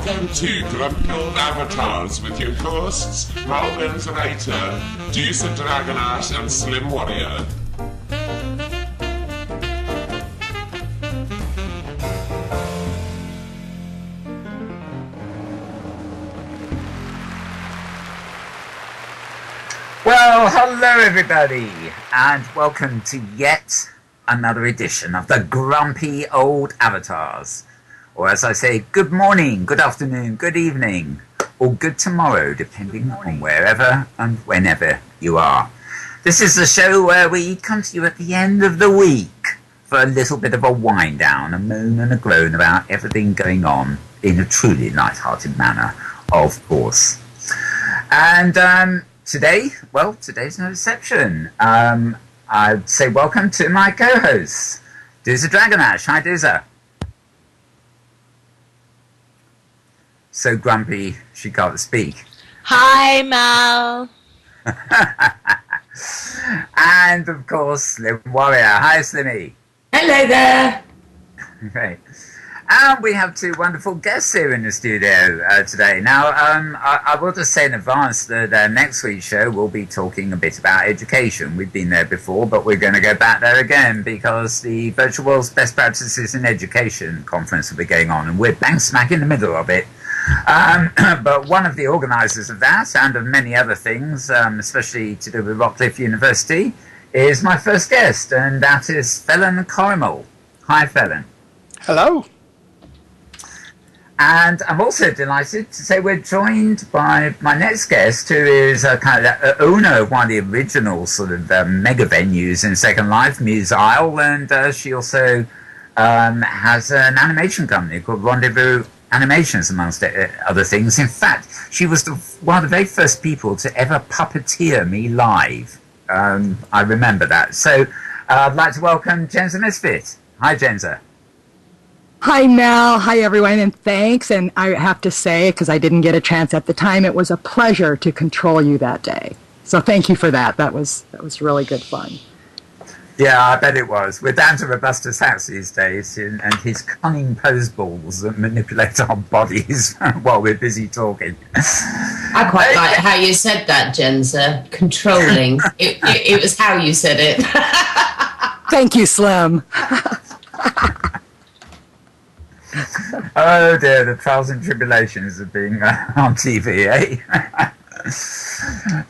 Welcome to Grumpy Old Avatars with your hosts, Malvin Zerator, Deucer Dragonash, and Slim Warrior. Well, hello everybody, and welcome to yet another edition of the Grumpy Old Avatars. Or as I say, good morning, good afternoon, good evening, or good tomorrow, depending on wherever and whenever you are. This is the show where we come to you at the end of the week for a little bit of a wind down, a moan and a groan about everything going on in a truly light-hearted manner, of course. And today, well, today's no exception. I'd say welcome to my co-hosts, Deucer Dragonash. Hi, Deucer. So grumpy she can't speak. Hi, Mal. And of course, Slim Warrior. Hi, Slimmy. Hello there. Great. And we have two wonderful guests here in the studio today. Now, I will just say in advance that next week's show we'll be talking a bit about education. We've been there before, but we're going to go back there again because the Virtual World's Best Practices in Education conference will be going on, and we're bang smack in the middle of it. But one of the organisers of that, and of many other things, especially to do with Rockcliffe University, is my first guest, and that is Phelan Corrimal. Hi, Phelan. Hello. And I'm also delighted to say we're joined by my next guest, who is kind of the owner of one of the original sort of mega venues in Second Life, Muse Isle, and she also has an animation company called Rendezvous Animations, amongst other things. In fact, she was one of the very first people to ever puppeteer me live. I remember that. So I'd like to welcome JenzZa Misfit. Hi, JenzZa. Hi, Mel. Hi, everyone, and thanks. And I have to say, because I didn't get a chance at the time, it was a pleasure to control you that day. So thank you for that. That was really good fun. Yeah, I bet it was. We're down to Robusta's house these days, and his cunning pose balls that manipulate our bodies while we're busy talking. I quite like how you said that, JenzZa. Controlling. It was how you said it. Thank you, Slim. Oh dear, the trials and tribulations of being on TV, eh?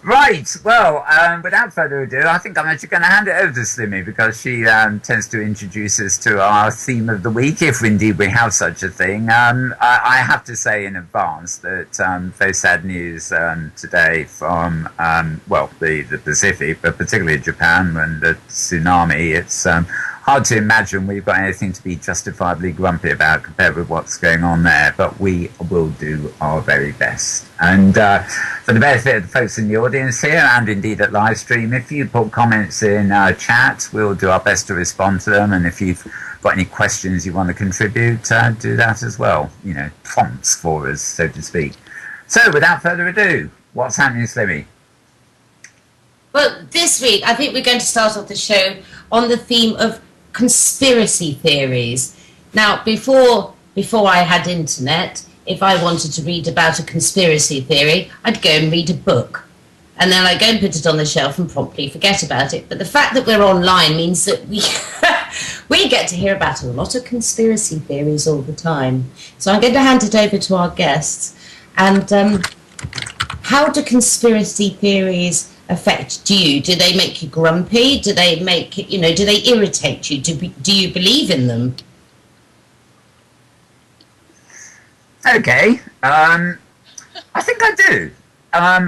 Right, well, without further ado, I think I'm actually going to hand it over to Slimmy because she tends to introduce us to our theme of the week, if indeed we have such a thing. I have to say in advance that very sad news today from, well, the Pacific, but particularly Japan and the tsunami. It's hard to imagine we've got anything to be justifiably grumpy about compared with what's going on there, but we will do our very best. And for the benefit of the folks in the audience here, and indeed at live stream, if you put comments in chat, we'll do our best to respond to them. And if you've got any questions you want to contribute, do that as well. You know, prompts for us, so to speak. So without further ado, what's happening, Slimmy? Well, this week, I think we're going to start off the show on the theme of conspiracy theories. Now, before I had internet, if I wanted to read about a conspiracy theory, I'd go and read a book. And then I'd go and put it on the shelf and promptly forget about it. But the fact that we're online means that we get to hear about a lot of conspiracy theories all the time. So I'm going to hand it over to our guests. And how do conspiracy theories affect you? Do they make you grumpy? Do they make, do they irritate you? Do you believe in them? Okay, I think I do,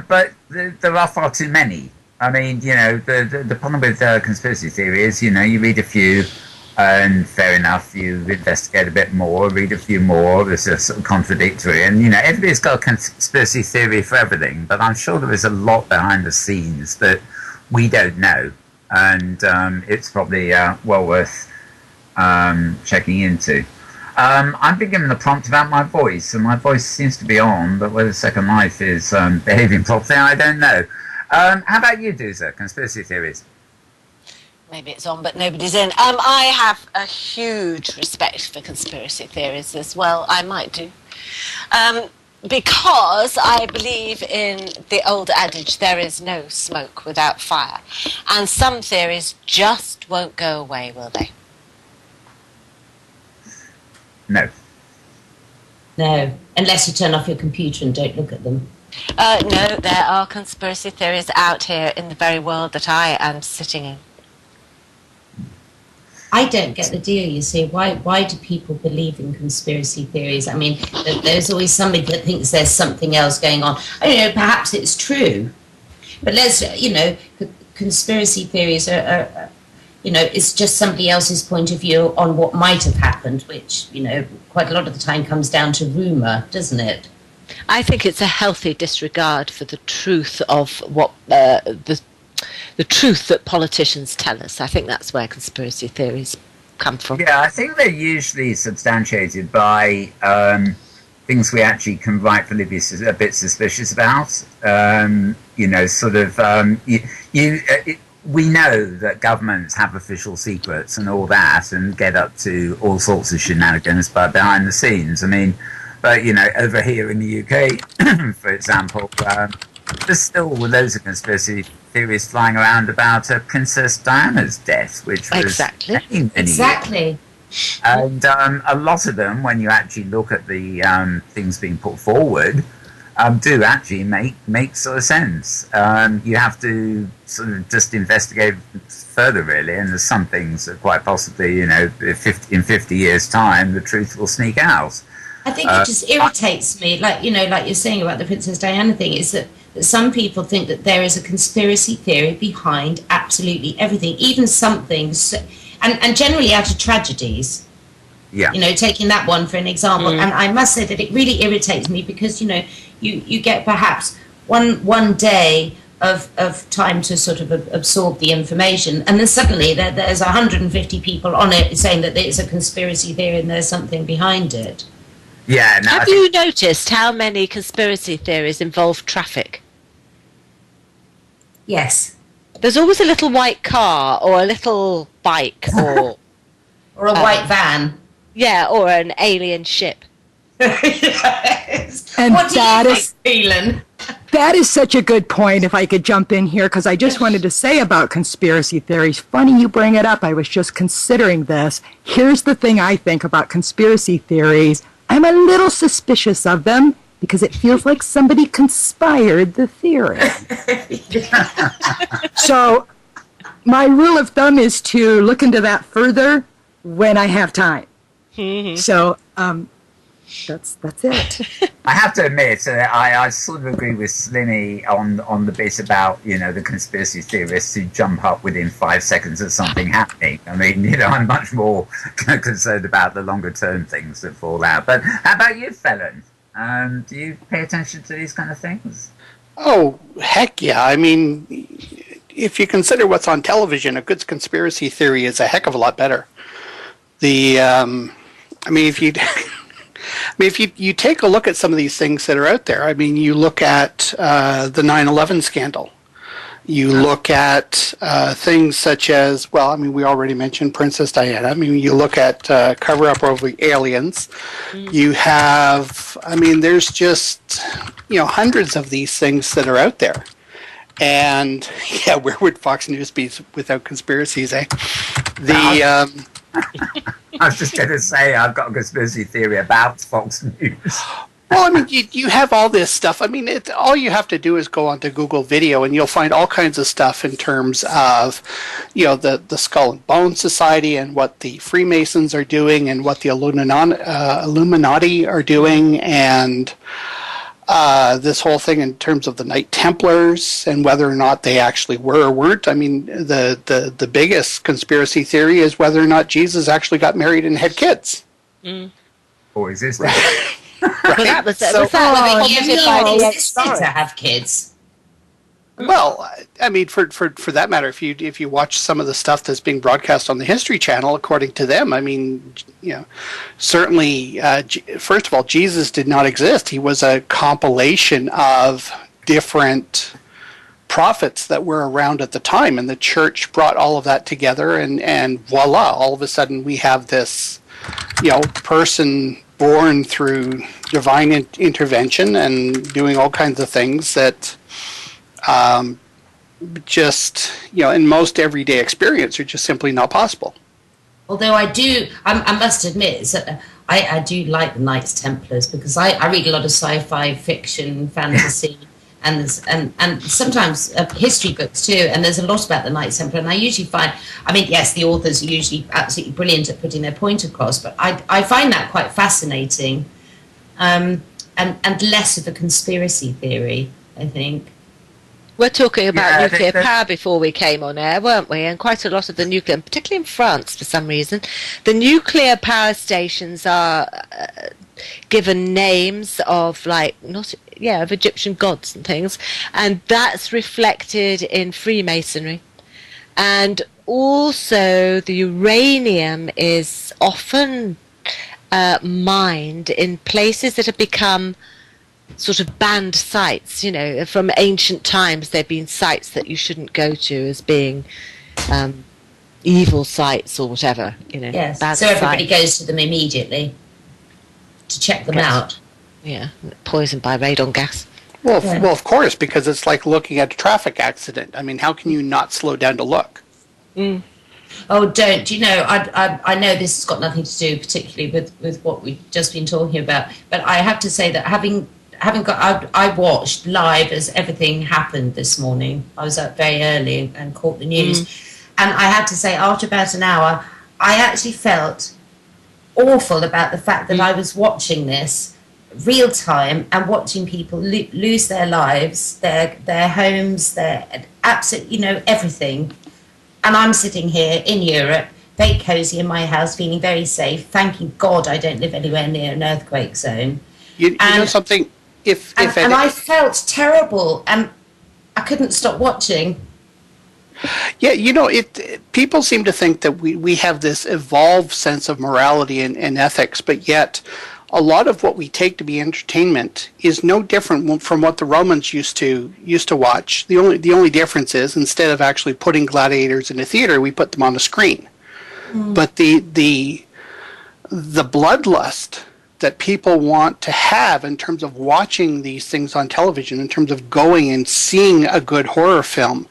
but there are far too many. I mean, the problem with conspiracy theory is, you read a few, and fair enough, you investigate a bit more, read a few more, it's sort of contradictory, and, everybody's got a conspiracy theory for everything, but I'm sure there is a lot behind the scenes that we don't know, and it's probably well worth checking into. I've been given a prompt about my voice, and my voice seems to be on, but whether Second Life is behaving properly, I don't know. How about you, Deucer? Conspiracy theories? Maybe it's on, but nobody's in. I have a huge respect for conspiracy theories as well. I might do. Because I believe in the old adage, there is no smoke without fire. And some theories just won't go away, will they? No. No, unless you turn off your computer and don't look at them. No, there are conspiracy theories out here in the very world that I am sitting in. I don't get the deal, you see. Why do people believe in conspiracy theories? I mean, there's always somebody that thinks there's something else going on. I don't know, perhaps it's true. But conspiracy theories are it's just somebody else's point of view on what might have happened, which, quite a lot of the time comes down to rumour, doesn't it? I think it's a healthy disregard for the truth of what the truth that politicians tell us. I think that's where conspiracy theories come from. Yeah, I think they're usually substantiated by things we actually can rightfully be a bit suspicious about. We know that governments have official secrets and all that, and get up to all sorts of shenanigans, but behind the scenes. I mean, but over here in the UK, for example, there's still loads of conspiracy theories flying around about Princess Diana's death, which was many exactly. And a lot of them, when you actually look at the things being put forward, do actually make sort of sense. You have to sort of just investigate further, really, and there's some things that quite possibly, in 50 years' time, the truth will sneak out. I think it just irritates me, like you're saying about the Princess Diana thing, is that some people think that there is a conspiracy theory behind absolutely everything, even something, and generally out of tragedies. Yeah. Taking that one for an example, and I must say that it really irritates me because you get perhaps one day of time to sort of absorb the information, and then suddenly there's 150 people on it saying that it's a conspiracy theory and there's something behind it. Yeah. No, Have you noticed how many conspiracy theories involve traffic? Yes. There's always a little white car or a little bike or a white van. Yeah, or an alien ship. Yes. And what do you think, Phelan? That is such a good point, if I could jump in here, because I just wanted to say about conspiracy theories. Funny you bring it up. I was just considering this. Here's the thing I think about conspiracy theories. I'm a little suspicious of them because it feels like somebody conspired the theory. So my rule of thumb is to look into that further when I have time. So that's it. I have to admit, I sort of agree with Slimmy on the bit about the conspiracy theorists who jump up within 5 seconds of something happening. I mean, I'm much more concerned about the longer term things that fall out. But how about you, Phelan? Do you pay attention to these kind of things? Oh, heck yeah! I mean, if you consider what's on television, a good conspiracy theory is a heck of a lot better. If you take a look at some of these things that are out there, I mean, you look at the 9/11 scandal. You look at things such as, well, I mean, we already mentioned Princess Diana. I mean, you look at cover-up over aliens. You have, I mean, there's just, hundreds of these things that are out there. And, yeah, where would Fox News be without conspiracies, eh? I was just going to say, I've got a conspiracy theory about Fox News. Well, I mean, you have all this stuff. I mean, all you have to do is go onto Google Video, and you'll find all kinds of stuff in terms of, the Skull and Bones Society and what the Freemasons are doing and what the Illuminati are doing, and this whole thing in terms of the Knight Templars and whether or not they actually were or weren't. I mean, the biggest conspiracy theory is whether or not Jesus actually got married and had kids. Or is this? Well, that was he existed to have kids. Well, I mean, for that matter, if you watch some of the stuff that's being broadcast on the History Channel, according to them, I mean, certainly, first of all, Jesus did not exist. He was a compilation of different prophets that were around at the time, and the church brought all of that together, and voila, all of a sudden we have this, person born through divine intervention and doing all kinds of things that just, in most everyday experience are just simply not possible. Although I must admit that I do like the Knights Templars, because I read a lot of sci-fi fiction, fantasy, and sometimes history books too, and there's a lot about the Knights Templar, and I usually find, yes, the authors are usually absolutely brilliant at putting their point across, but I find that quite fascinating, and less of a conspiracy theory, I think. We're talking about nuclear power before we came on air, weren't we? And quite a lot of the nuclear, and particularly in France for some reason, the nuclear power stations are given names of of Egyptian gods and things, and that's reflected in Freemasonry. And also the uranium is often mined in places that have become sort of banned sites. From ancient times there have been sites that you shouldn't go to as being evil sites or whatever, Yes, bad so everybody sites. goes to them immediately to check them out. Yeah, poisoned by radon gas. Well, of course, because it's like looking at a traffic accident. I mean, how can you not slow down to look? Mm. Oh, don't. I know this has got nothing to do particularly with what we've just been talking about, but I have to say that I watched live as everything happened this morning. I was up very early and caught the news. And I have to say, after about an hour, I actually felt awful about the fact that I was watching this real time and watching people lose their lives, their homes, their absolute, everything. And I'm sitting here in Europe, very cosy in my house, feeling very safe, thanking God I don't live anywhere near an earthquake zone. You know something? And I felt terrible, and I couldn't stop watching. Yeah, people seem to think that we have this evolved sense of morality and ethics, but yet a lot of what we take to be entertainment is no different from what the Romans used to watch. The only difference is, instead of actually putting gladiators in a theater, we put them on a screen. But the bloodlust that people want to have in terms of watching these things on television, in terms of going and seeing a good horror film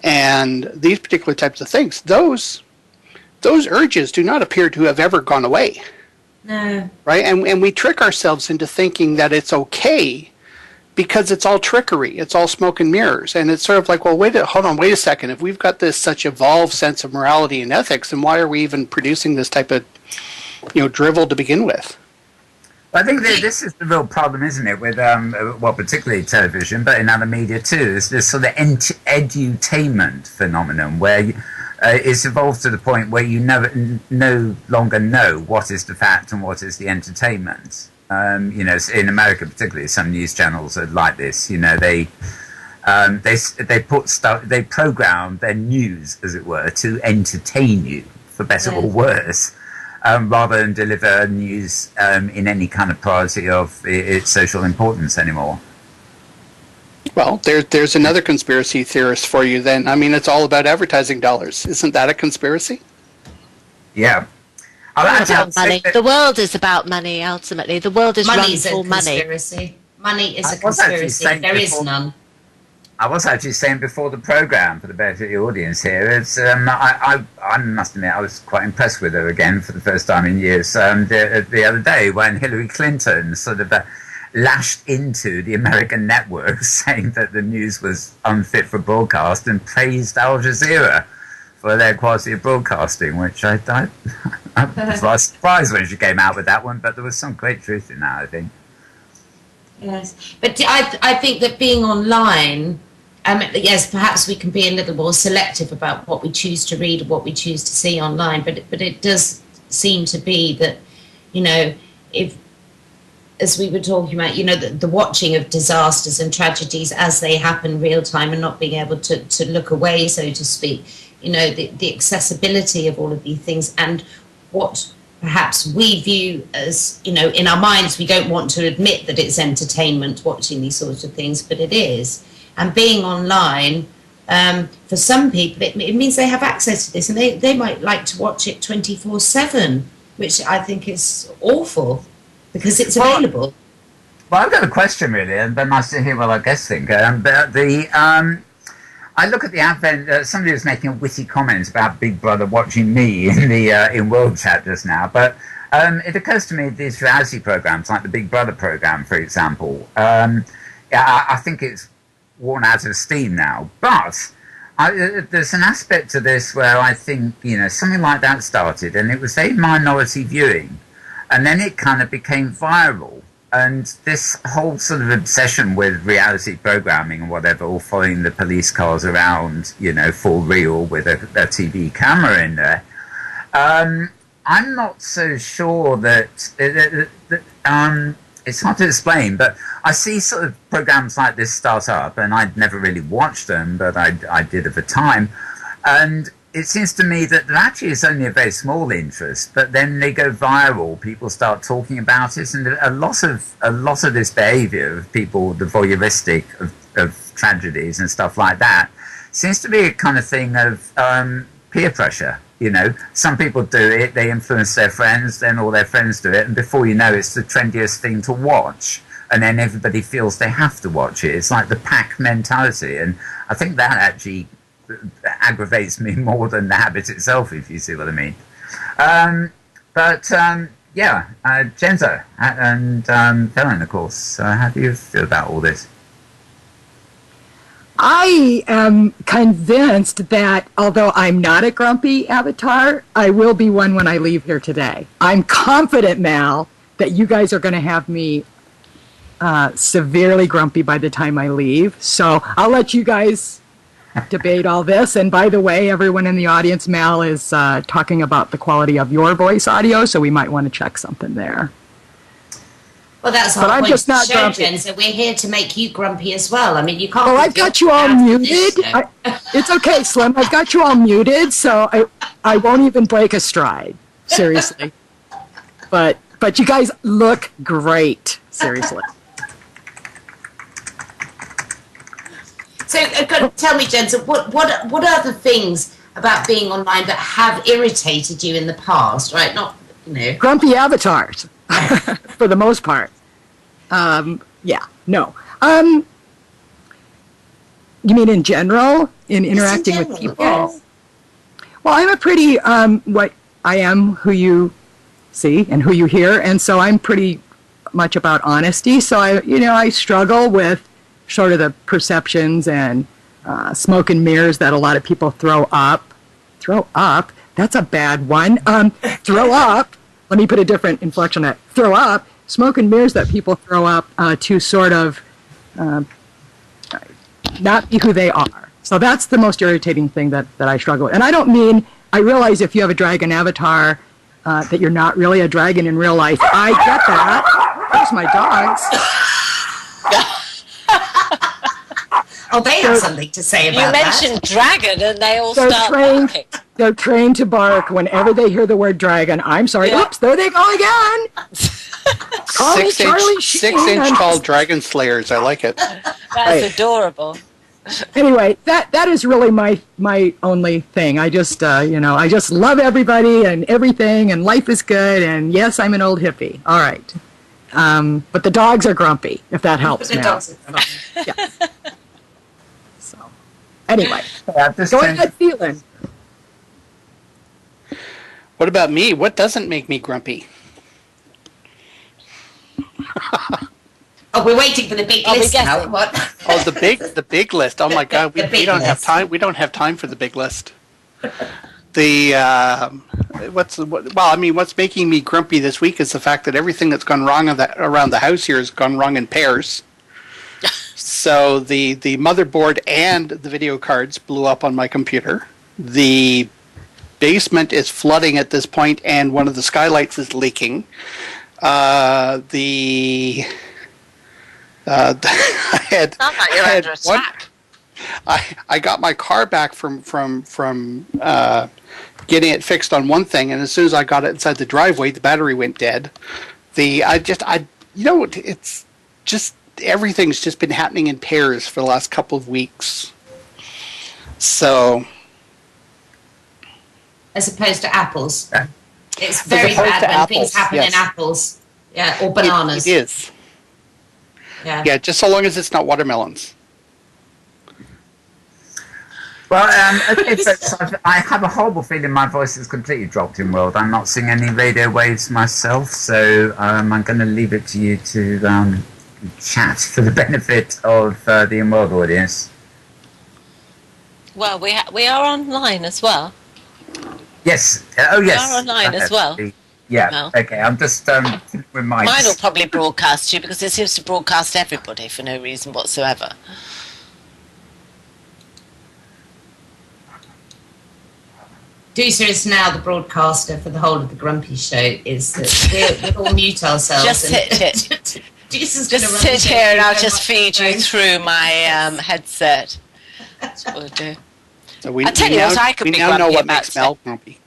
and these particular types of things, those urges do not appear to have ever gone away. No. Right? And we trick ourselves into thinking that it's okay because it's all trickery. It's all smoke and mirrors. And it's sort of like, well, wait a second. If we've got this such evolved sense of morality and ethics, then why are we even producing this type of, drivel to begin with? I think that this is the real problem, isn't it, with, particularly television, but in other media too. There's this sort of edutainment phenomenon where it's evolved to the point where you no longer know what is the fact and what is the entertainment. In America particularly, some news channels are like this. They program their news, as it were, to entertain you, for better or worse. Rather than deliver news in any kind of priority of its social importance anymore. Well, there's another conspiracy theorist for you then. I mean, it's all about advertising dollars. Isn't that a conspiracy? Yeah. About money. The world is about money, ultimately. The world is run for money. Money is a conspiracy. There is none. I was actually saying before the programme, for the benefit of the audience here, it's, I must admit I was quite impressed with her again for the first time in years the other day when Hillary Clinton sort of lashed into the American networks saying that the news was unfit for broadcast and praised Al Jazeera for their quality of broadcasting, which I was surprised when she came out with that one, but there was some great truth in that, I think. Yes, but I think that being online, yes, perhaps we can be a little more selective about what we choose to read, what we choose to see online. But it does seem to be that, if, as we were talking about, the watching of disasters and tragedies as they happen real time and not being able to look away, so to speak, the accessibility of all of these things and what perhaps we view as, in our minds, we don't want to admit that it's entertainment watching these sorts of things, but it is. And being online, for some people, it means they have access to this and they might like to watch it 24/7, which I think is awful. because it's available. Well, I've got a question really, and then nice to hear what our guests think. But I look at the advent. Somebody was making a witty comment about Big Brother watching me in the in World Chat just now. But it occurs to me these reality programs, like the Big Brother program, for example. I think it's worn out of steam now. But there's an aspect to this where I think something like that started, and it was a minority viewing, and then it kind of became viral. And this whole sort of obsession with reality programming and whatever, or following the police cars around, for real with a TV camera in there, I'm not so sure that it's hard to explain, but I see sort of programs like this start up, and I'd never really watched them, but I did at the time. And it seems to me that there actually is only a very small interest, but then they go viral. People start talking about it, and a lot of this behaviour of people, the voyeuristic of tragedies and stuff like that, seems to be a kind of thing of peer pressure. Some people do it, they influence their friends, then all their friends do it, and before you know, it's the trendiest thing to watch, and then everybody feels they have to watch it. It's like the pack mentality, and I think that actually aggravates me more than the habit itself, if you see what I mean. JenzZa and Phelan, of course. How do you feel about all this? I am convinced that although I'm not a grumpy avatar, I will be one when I leave here today. I'm confident now that you guys are going to have me severely grumpy by the time I leave. So I'll let you guys debate all this. And by the way, everyone in the audience, Mal is talking about the quality of your voice audio, so we might want to check something there. Well, that's our point of the show, Jen. So we're here to make you grumpy as well. I mean, you can't. Oh, I've got you all muted. It's okay, Slim. I've got you all muted, so I won't even break a stride. Seriously. But you guys look great. Seriously. So, tell me, JenzZa, what are the things about being online that have irritated you in the past? Right, not grumpy avatars, for the most part. No. You mean in general, in interacting with people? Yes. Well, I'm a pretty what I am, who you see and who you hear, and so I'm pretty much about honesty. So I struggle with sort of the perceptions and smoke and mirrors that a lot of people throw up. Throw up? That's a bad one. Throw up. Let me put a different inflection on that. Throw up. Smoke and mirrors that people throw up to sort of not be who they are. So that's the most irritating thing that I struggle with. And I realize if you have a dragon avatar that you're not really a dragon in real life. I get that. There's my dogs. Oh, they have something to say about that. You mentioned dragon and they all start barking. They're trained to bark whenever they hear the word dragon. I'm sorry. Yeah. Oops, there they go again. Call me Charlie Sheen. 6-inch tall dragon slayers. I like it. That's adorable. Anyway, that is really my only thing. I just I just love everybody and everything, and life is good. And yes, I'm an old hippie. All right. But the dogs are grumpy, if that helps. The dogs are grumpy. Yeah. So, anyway, go ahead, Phelan. What about me? What doesn't make me grumpy? Oh, we're waiting for the big list now. What? Oh, the big list. Oh my God, we don't have time. We don't have time for the big list. What's making me grumpy this week is the fact that everything that's gone wrong around the house here has gone wrong in pairs. So the motherboard and the video cards blew up on my computer. The basement is flooding at this point, and one of the skylights is leaking. I got my car back from getting it fixed on one thing, and as soon as I got it inside the driveway, the battery went dead. It's just everything's just been happening in pairs for the last couple of weeks. So, as opposed to apples, it's very bad when things happen in apples. Yeah, or bananas. It is. Yeah. Yeah, just so long as it's not watermelons. Well, okay, folks, I have a horrible feeling my voice has completely dropped in world. I'm not seeing any radio waves myself, so I'm going to leave it to you to chat for the benefit of the in-world audience. Well, we are online as well. Yes. Oh, yes. We are online as well. Yeah. Well. Okay. I'm just with my. Mine will probably broadcast you because it seems to broadcast everybody for no reason whatsoever. Producer is now the broadcaster for the whole of the Grumpy show. Is that we'll all mute ourselves. Just sit here and I'll just feed you through my headset. That's what we'll do. So we I tell you what, I could be now know grumpy what about makes Mel grumpy.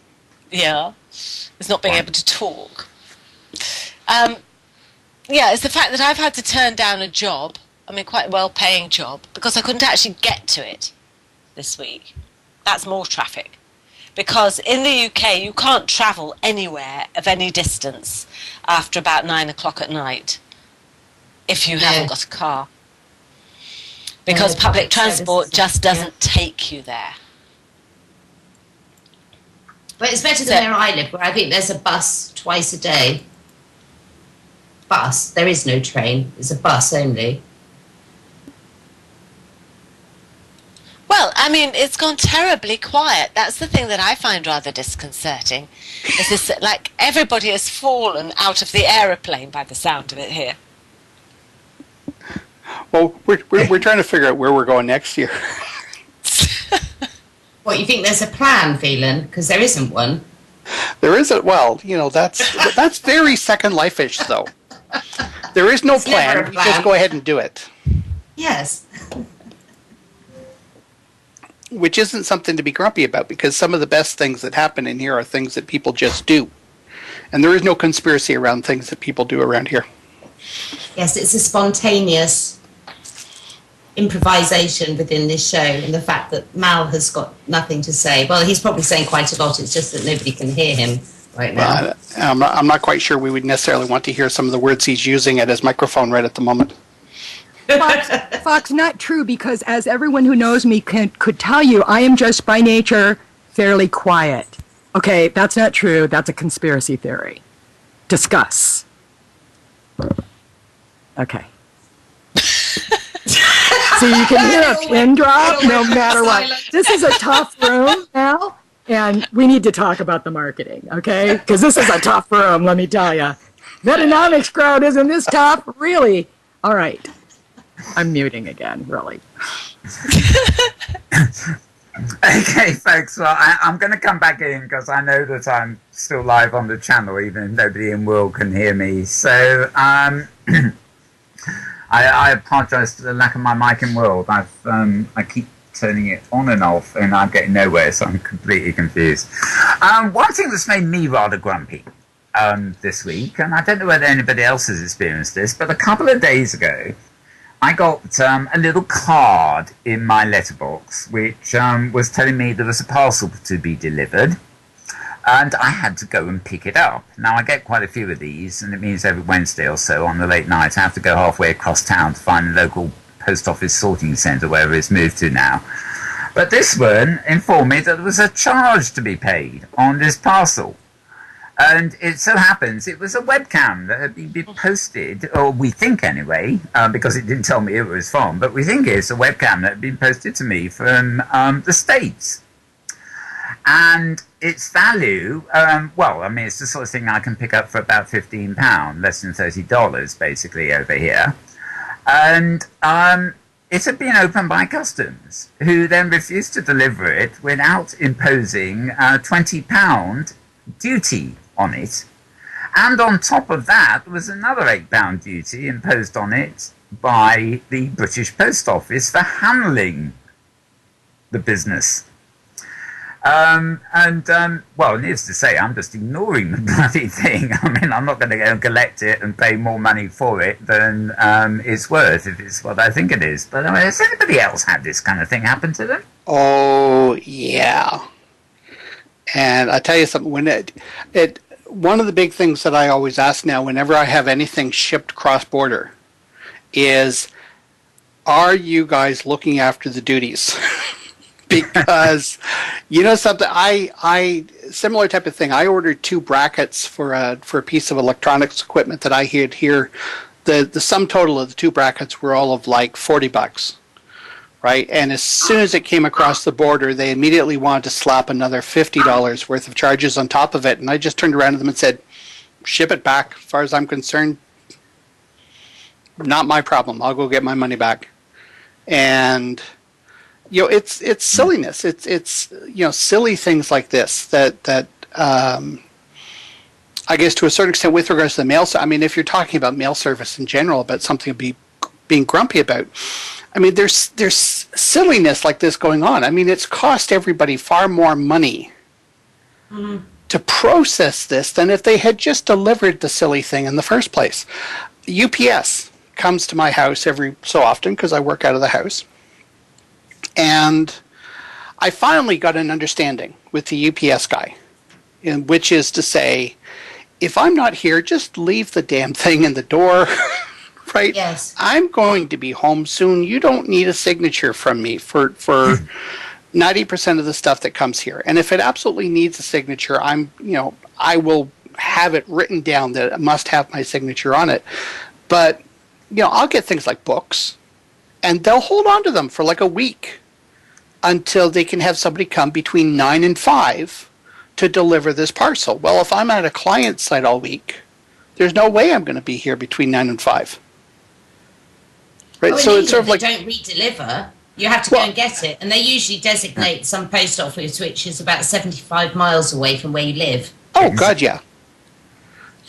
Yeah, it's not being able to talk. Yeah, it's the fact that I've had to turn down a job. I mean, quite a well-paying job because I couldn't actually get to it this week. That's more traffic. Because in the UK, you can't travel anywhere of any distance after about 9 o'clock at night if you haven't got a car. Because public transport just doesn't take you there. But it's better than where I live, where I think there's a bus twice a day. Bus. There is no train. It's a bus only. Well, I mean, it's gone terribly quiet. That's the thing that I find rather disconcerting. Is this, like, everybody has fallen out of the aeroplane by the sound of it here. Well, we're trying to figure out where we're going next year. What, you think there's a plan, Phelan? Because there isn't one. There isn't. Well, you know, that's very Second Life-ish, though. There is no plan. You just go ahead and do it. Yes. Which isn't something to be grumpy about, because some of the best things that happen in here are things that people just do. And there is no conspiracy around things that people do around here. Yes, it's a spontaneous improvisation within this show, and the fact that Mal has got nothing to say. Well, he's probably saying quite a lot, it's just that nobody can hear him right now. I'm not quite sure we would necessarily want to hear some of the words he's using at his microphone right at the moment. Fox, not true, because as everyone who knows me could tell you, I am just by nature fairly quiet. Okay, that's not true. That's a conspiracy theory. Discuss. Okay. So you can hear a pin drop no matter what. This is a tough room now, and we need to talk about the marketing, okay? Because this is a tough room, let me tell you. Metanomics crowd, isn't this tough? Really? All right. I'm muting again, really. Okay, folks, well, I'm going to come back in because I know that I'm still live on the channel, even if nobody in world can hear me. So I apologize for the lack of my mic in world. I keep turning it on and off, and I'm getting nowhere, so I'm completely confused. One thing that's made me rather grumpy this week, and I don't know whether anybody else has experienced this, but a couple of days ago, I got a little card in my letterbox which was telling me there was a parcel to be delivered, and I had to go and pick it up. Now, I get quite a few of these, and it means every Wednesday or so on the late night I have to go halfway across town to find a local post office sorting centre, wherever it's moved to now. But this one informed me that there was a charge to be paid on this parcel. And it so happens it was a webcam that had been posted, or we think anyway, because it didn't tell me it was from, but we think it's a webcam that had been posted to me from the States. And its value, well, I mean, it's the sort of thing I can pick up for about £15, less than $30 basically over here. And it had been opened by customs, who then refused to deliver it without imposing £20 duty on it, and on top of that there was another £8 duty imposed on it by the British Post Office for handling the business. Well, needless to say, I'm just ignoring the bloody thing. I mean, I'm not going to go and collect it and pay more money for it than it's worth, if it's what I think it is. But has anybody else had this kind of thing happen to them? Oh, yeah. And I tell you something, one of the big things that I always ask now whenever I have anything shipped cross-border is, are you guys looking after the duties? Because, you know something, I similar type of thing. I ordered 2 brackets for a piece of electronics equipment that I had here. The sum total of the 2 brackets were all of like $40. Right, and as soon as it came across the border, they immediately wanted to slap another $50 worth of charges on top of it. And I just turned around to them and said, ship it back. As far as I'm concerned, not my problem. I'll go get my money back. And, you know, it's silliness. It's you know, silly things like this that I guess to a certain extent with regards to the mail. I mean, if you're talking about mail service in general, about something to be being grumpy about, I mean, there's silliness like this going on. I mean, it's cost everybody far more money to process this than if they had just delivered the silly thing in the first place. UPS comes to my house every so often because I work out of the house. And I finally got an understanding with the UPS guy, which is to say, if I'm not here, just leave the damn thing in the door. Right? Yes. I'm going to be home soon. You don't need a signature from me for 90% of the stuff that comes here. And if it absolutely needs a signature, I will have it written down that it must have my signature on it. But, you know, I'll get things like books, and they'll hold on to them for like a week until they can have somebody come between 9 and 5 to deliver this parcel. Well, if I'm at a client site all week, there's no way I'm going to be here between 9 and 5. Right? Oh, so it's sort of like, don't re-deliver. You have to go and get it, and they usually designate some post office which is about 75 miles away from where you live. Oh God, yeah.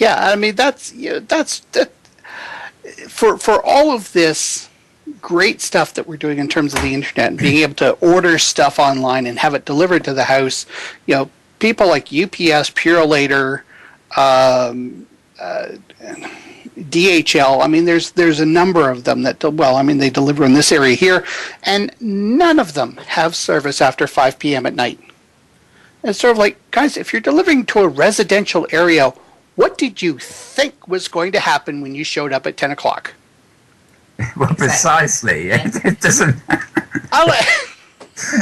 I mean, that's for all of this great stuff that we're doing in terms of the internet and being able to order stuff online and have it delivered to the house. You know, people like UPS, Purolator, DHL. I mean, there's a number of them that, well, I mean, they deliver in this area here, and none of them have service after 5 p.m. at night. And it's sort of like, guys, if you're delivering to a residential area, what did you think was going to happen when you showed up at 10 o'clock? Well, precisely. It doesn't...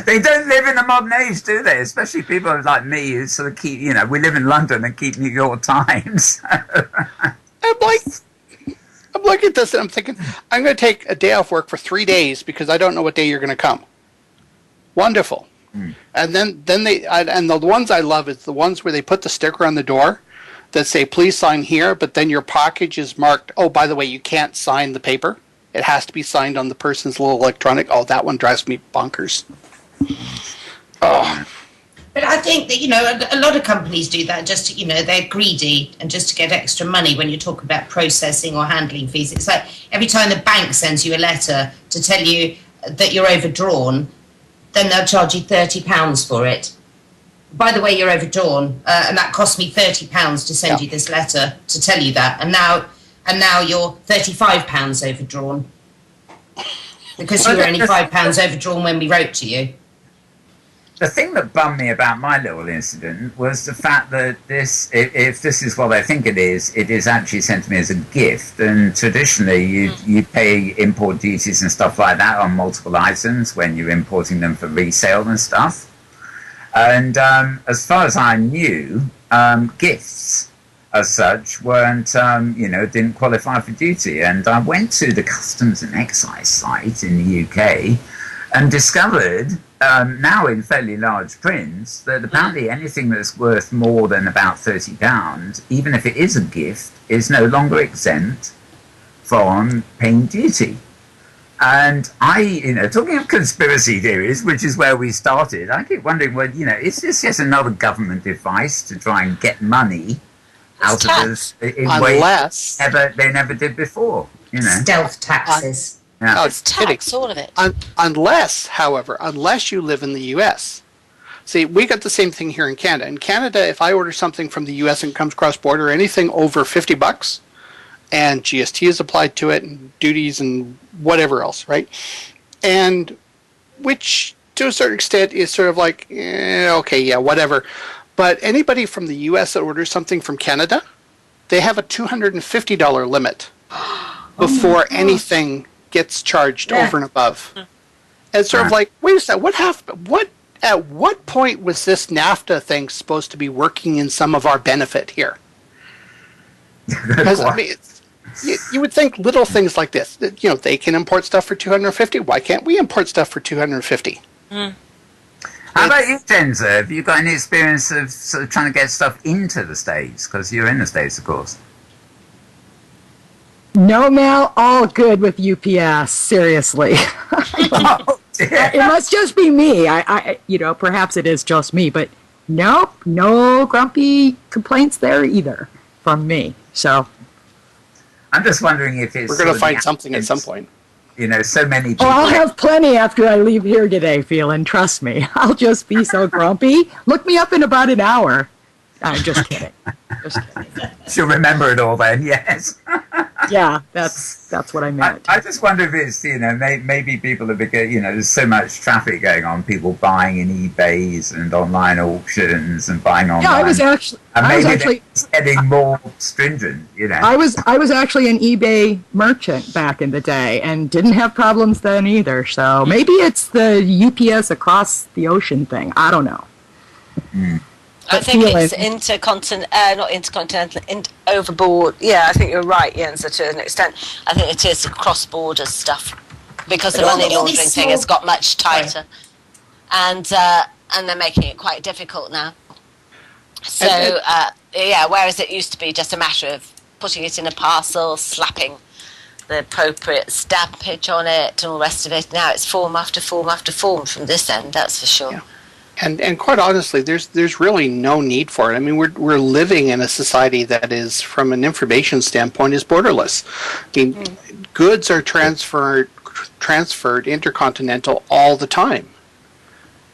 They don't live in the modern age, do they? Especially people like me who sort of keep, you know, we live in London and keep New York Times. I'm looking at this and I'm thinking, I'm going to take a day off work for 3 days because I don't know what day you're going to come. Wonderful. And then the ones I love is the ones where they put the sticker on the door that say, please sign here, but then your package is marked, oh, by the way, you can't sign the paper. It has to be signed on the person's little electronic. Oh, that one drives me bonkers. Oh. But I think that, you know, a lot of companies do that just to, you know, they're greedy and just to get extra money when you talk about processing or handling fees. It's like every time the bank sends you a letter to tell you that you're overdrawn, then they'll charge you £30 for it. By the way, you're overdrawn, and that cost me £30 to send you this letter to tell you that. And now you're £35 overdrawn because you were only £5 overdrawn when we wrote to you. The thing that bummed me about my little incident was the fact that this, if this is what I think it is actually sent to me as a gift. And traditionally, you pay import duties and stuff like that on multiple items when you're importing them for resale and stuff. And as far as I knew, gifts as such weren't, didn't qualify for duty. And I went to the Customs and Excise site in the UK and discovered, now in fairly large prints, that apparently anything that's worth more than about £30, even if it is a gift, is no longer exempt from paying duty. And talking of conspiracy theories, which is where we started, I keep wondering, well, is this just another government device to try and get money out of us in ways they never did before? Stealth taxes. No, it's tax, all of it. Unless you live in the U.S. See, we got the same thing here in Canada. In Canada, if I order something from the U.S. and it comes cross-border, anything over $50, and GST is applied to it, and duties and whatever else, right? And which, to a certain extent, is sort of like, okay, yeah, whatever. But anybody from the U.S. that orders something from Canada, they have a $250 limit before anything gets charged over and above. And it's sort of like, wait a second, at what point was this NAFTA thing supposed to be working in some of our benefit here? Because I mean, you would think little things like this. That, they can import stuff for $250. Why can't we import stuff for $250? How about you, JenzZa? Have you got any experience of sort of trying to get stuff into the States? Because you're in the States, of course. No, Mel, all good with UPS. Seriously. Oh, dear. It must just be me. I perhaps it is just me, but nope, no grumpy complaints there either from me. So I'm just wondering if it's... We're going to find something at some point. So many people... Oh, I'll have plenty after I leave here today, Phelan. Trust me. I'll just be so grumpy. Look me up in about an hour. I'm just kidding. Just kidding. She'll remember it all then, yes. Yeah, that's what I meant. I just wonder if it's, maybe people are, there's so much traffic going on, people buying in eBays and online auctions and buying online. Yeah, I was actually getting more stringent, I was actually an eBay merchant back in the day and didn't have problems then either. So maybe it's the UPS across the ocean thing. I don't know. I think it's not intercontinental, overboard. Yeah, I think you're right, JenzZa, to an extent. I think it is cross-border stuff because the money laundering thing has got much tighter, and they're making it quite difficult now. So whereas it used to be just a matter of putting it in a parcel, slapping the appropriate stampage on it, and all the rest of it. Now it's form after form after form from this end. That's for sure. Yeah. And quite honestly, there's really no need for it. I mean, we're living in a society that is, from an information standpoint, is borderless. I mean, goods are transferred intercontinental all the time,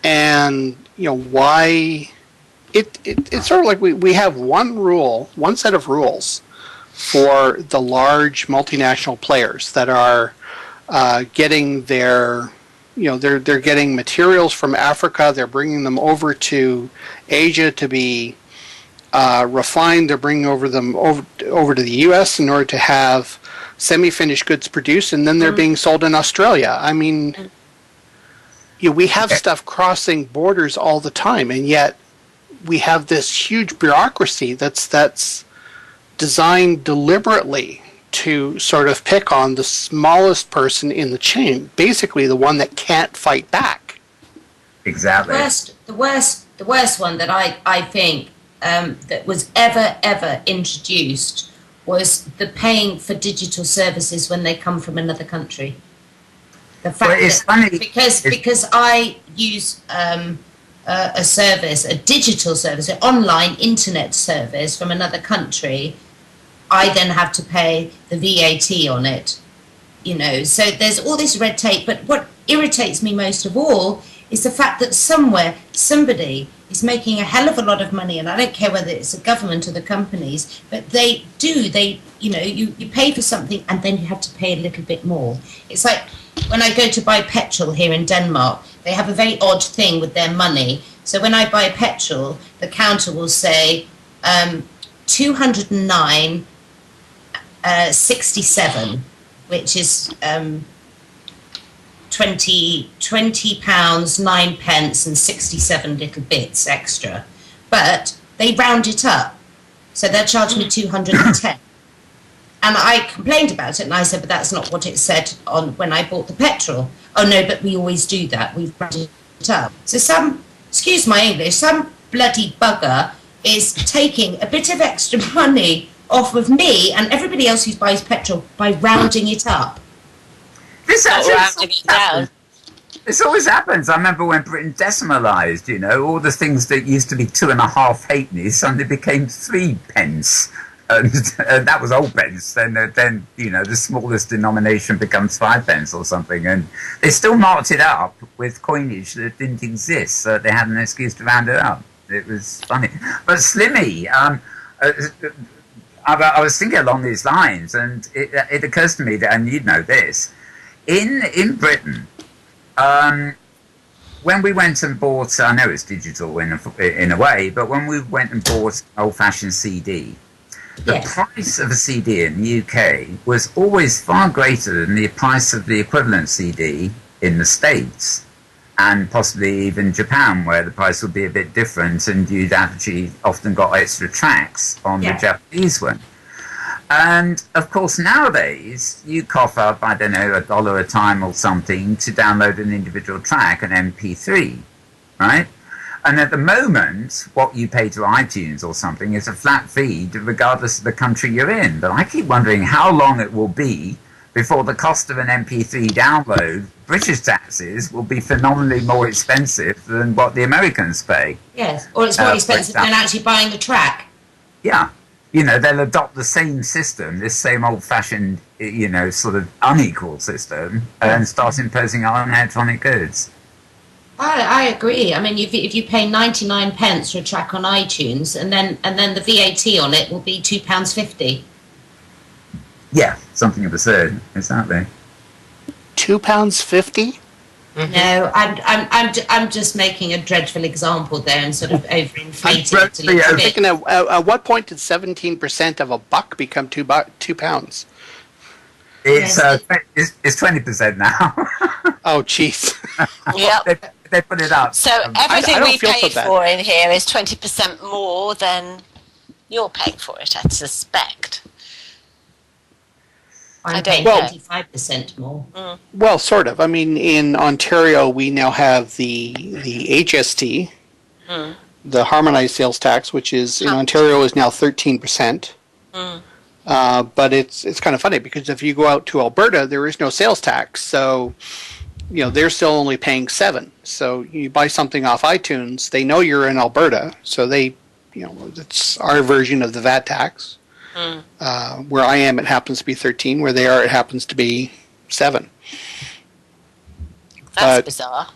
and why? It's sort of like we have one set of rules for the large multinational players that are getting their. They're getting materials from Africa. They're bringing them over to Asia to be refined. They're bringing over to the U.S. in order to have semi-finished goods produced, and then they're being sold in Australia. I mean, we have stuff crossing borders all the time, and yet we have this huge bureaucracy that's designed deliberately to sort of pick on the smallest person in the chain, basically the one that can't fight back. Exactly. The worst one that I think that was ever introduced was the paying for digital services when they come from another country. The fact because I use a service, a digital service, an online internet service from another country, I then have to pay the VAT on it, So there's all this red tape. But what irritates me most of all is the fact that somebody is making a hell of a lot of money, and I don't care whether it's the government or the companies, but you pay for something and then you have to pay a little bit more. It's like when I go to buy petrol here in Denmark, they have a very odd thing with their money. So when I buy petrol, the counter will say 209. 67, which is 20 pounds 9 pence and 67 little bits extra, but they round it up, so they'll charge me 210. And I complained about it, and I said, but that's not what it said on when I bought the petrol. Oh no, but we always do that, we've rounded it up. So excuse my English, some bloody bugger is taking a bit of extra money off of me and everybody else who buys petrol by rounding it up. This always happens. I remember when Britain decimalised, all the things that used to be 2.5 halfpennies suddenly became 3 pence. And that was old pence. Then the smallest denomination becomes 5 pence or something. And they still marked it up with coinage that didn't exist, so they had an excuse to round it up. It was funny. But Slimmy, I was thinking along these lines, and it occurs to me that, and you'd know this, in Britain, when we went and bought, I know it's digital in a way, but when we went and bought an old-fashioned CD, the price of a CD in the UK was always far greater than the price of the equivalent CD in the States, and possibly even Japan, where the price would be a bit different, and you'd actually often got extra tracks on the Japanese one. And, of course, nowadays, you cough up, I don't know, $1 a time or something to download an individual track, an MP3, right? And at the moment, what you pay to iTunes or something is a flat fee, regardless of the country you're in. But I keep wondering how long it will be before the cost of an MP3 download, British taxes, will be phenomenally more expensive than what the Americans pay. Yes, or it's more expensive than actually buying the track. Yeah. You know, they'll adopt the same system, this same old-fashioned, you know, sort of unequal system, and start imposing it on electronic goods. I agree. I mean, if you pay 99 pence for a track on iTunes, and then the VAT on it will be £2.50. Yeah, something absurd, exactly. £2.50? Mm-hmm. No, I'm just making a dreadful example there and sort of overinflating it a little I'm bit. thinking at what point did 17% of a buck become £2? It's 20% now. Oh, jeez. Yep. They put it up. So everything I don't we feel pay so bad. for in here is 20% more than you're paying for it, I suspect. I'm paying Well- 25% more. Well, sort of. I mean, in Ontario, we now have the HST, the harmonized sales tax, which is in Ontario is now 13%. But it's kind of funny because if you go out to Alberta, there is no sales tax, so you know they're still only paying 7%. So you buy something off iTunes, they know you're in Alberta, so they, you know, it's our version of the VAT tax. Where I am, it happens to be 13%. Where they are, it happens to be 7%. That's bizarre.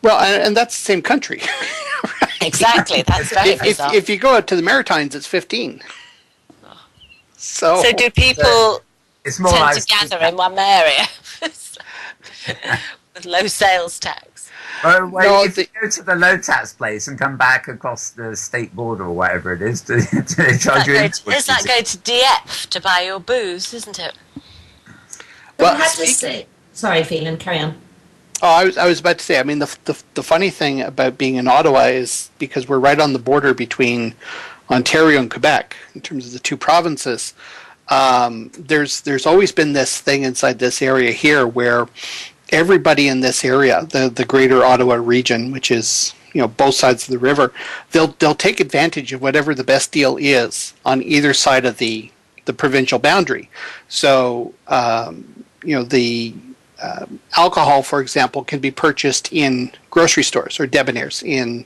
Well, and that's the same country. Exactly, that's very bizarre. If you go out to the Maritimes, it's 15%. So do people It's more tend like to gather in one area with low sales tax? well, if you go to the low tax place and come back across the state border or whatever it is to charge you It's like going to Dieppe to buy your booze, isn't it? Well, I have to say... Sorry, Phelan, carry on. Oh, I was about to say, I mean, the funny thing about being in Ottawa is because we're right on the border between Ontario and Quebec in terms of the two provinces. There's always been this thing inside this area here where everybody in this area, the greater Ottawa region, which is, you know, both sides of the river, they'll take advantage of whatever the best deal is on either side of the provincial boundary. So, you know, the alcohol, for example, can be purchased in grocery stores or debonaires in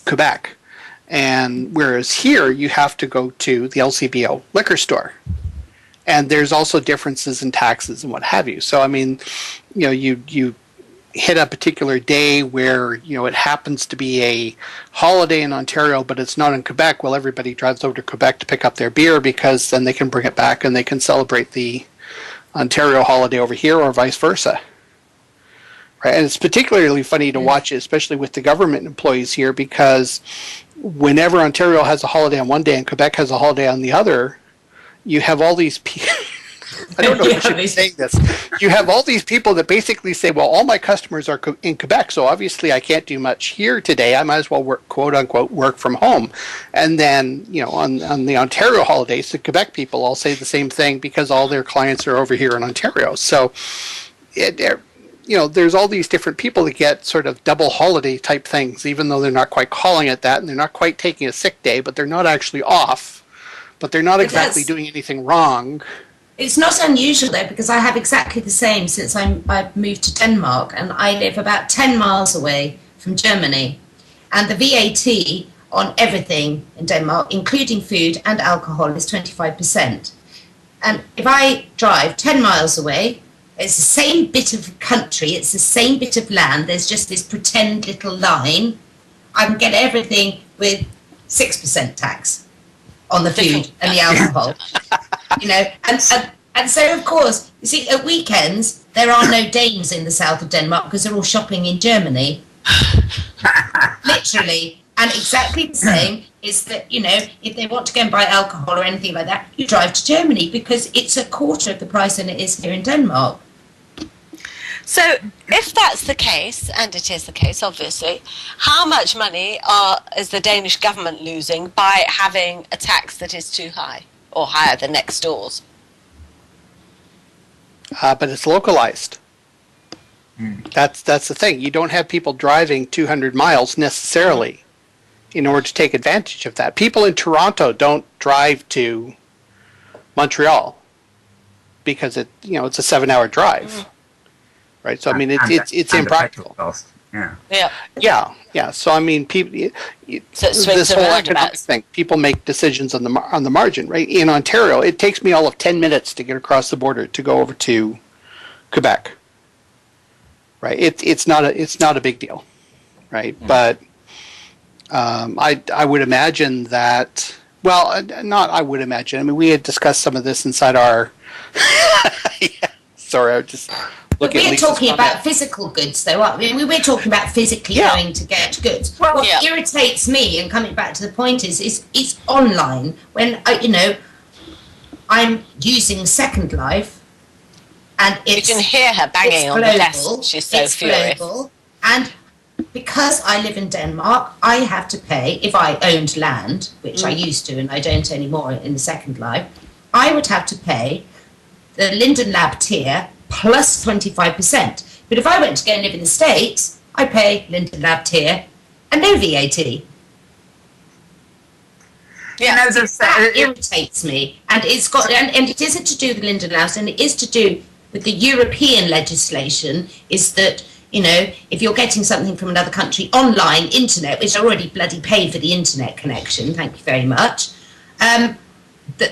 Quebec. And whereas here you have to go to the LCBO liquor store. And there's also differences in taxes and what have you. So, I mean, you know, you hit a particular day where, you know, it happens to be a holiday in Ontario, but it's not in Quebec. Well, everybody drives over to Quebec to pick up their beer because then they can bring it back and they can celebrate the Ontario holiday over here or vice versa. Right? And it's particularly funny to watch it, especially with the government employees here, because whenever Ontario has a holiday on one day and Quebec has a holiday on the other, you have all these people. I don't know if I should be saying this. You have all these people that basically say, well, all my customers are in Quebec, so obviously I can't do much here today. I might as well work, quote unquote, work from home. And then, you know, on the Ontario holidays, the Quebec people all say the same thing because all their clients are over here in Ontario. So, you know, there's all these different people that get sort of double holiday type things, even though they're not quite calling it that, and they're not quite taking a sick day, but they're not actually off. But they're not exactly doing anything wrong. It's not unusual, though, because I have exactly the same since I've moved to Denmark, and I live about 10 miles away from Germany. And the VAT on everything in Denmark, including food and alcohol, is 25%. And if I drive 10 miles away, it's the same bit of country, it's the same bit of land, there's just this pretend little line, I can get everything with 6% tax on the food and the alcohol. You know, and so of course, you see, at weekends there are no Danes in the south of Denmark because they're all shopping in Germany. Literally. And exactly the same is that, if they want to go and buy alcohol or anything like that, you drive to Germany because it's a quarter of the price than it is here in Denmark. So if that's the case, and it is the case, obviously, how much money is the Danish government losing by having a tax that is too high or higher than next door's? But it's localized. That's the thing. You don't have people driving 200 miles necessarily in order to take advantage of that. People in Toronto don't drive to Montreal because it's a 7-hour drive, right? So I mean, it's impractical. Yeah. So I mean, people. So this whole economic thing, people make decisions on the margin, right? In Ontario, it takes me all of 10 minutes to get across the border to go over to Quebec. Right, it's not a big deal, right? But I would imagine that. Well, not I would imagine. I mean, we had discussed some of this inside our. Sorry, I was just looking. We're talking about physical goods, though. I mean, we're talking about physically going to get goods. Well, what irritates me, and coming back to the point, is online when I'm using Second Life. And you can hear her banging on the desk. She's so furious. Global. And because I live in Denmark, I have to pay, if I owned land, which I used to and I don't anymore in the Second Life, I would have to pay the Linden Lab tier plus 25%. But if I went to go and live in the States, I pay Linden Lab tier and no VAT. Yeah, that irritates me. And it's got and it isn't to do with Linden Labs, and it is to do with the European legislation, is that, if you're getting something from another country online, internet, which I already bloody paid for the internet connection, thank you very much, that